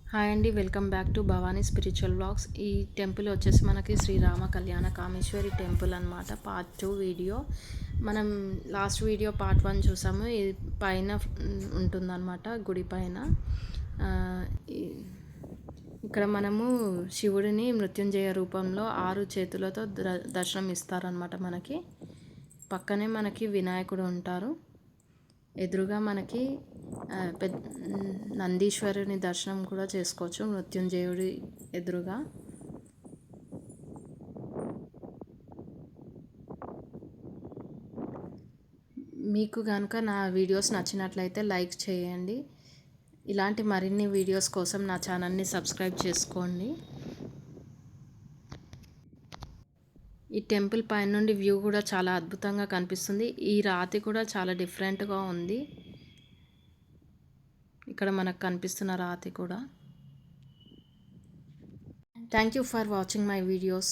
Hi అండి, welcome back to Bhavani spiritual vlogs. ఈ temple వచ్చేసి మనకి శ్రీరామ కళ్యాణ కామేశ్వరి టెంపుల్ అనమాట. Part 2 video. మనం లాస్ట్ వీడియో పార్ట్ 1 చూసాము. ఇది పైన ఉంటుందన్నమాట, గుడి పైన. ఆ, ఇక్కడ మనము శివుడిని మృత్యుంజయ రూపంలో 6 చేతులతో దర్శనం ఇస్తారనమాట మనకి. పక్కనే మనకి వినాయకుడు ఉంటారు. ఎదురుగా మనకి నందీశ్వరుని దర్శనం కూడా చేసుకోవచ్చు మృత్యుంజయుడి ఎదురుగా. మీకు కనుక నా వీడియోస్ నచ్చినట్లయితే లైక్ చేయండి. ఇలాంటి మరిన్ని వీడియోస్ కోసం నా ఛానల్ని సబ్స్క్రైబ్ చేసుకోండి. ఈ టెంపుల్ పైన నుండి వ్యూ కూడా చాలా అద్భుతంగా కనిపిస్తుంది. ఈ రాతి కూడా చాలా డిఫరెంట్గా ఉంది. ఇక్కడ మనకు కనిపిస్తున్న రాతి కూడా. Thank you for watching my videos.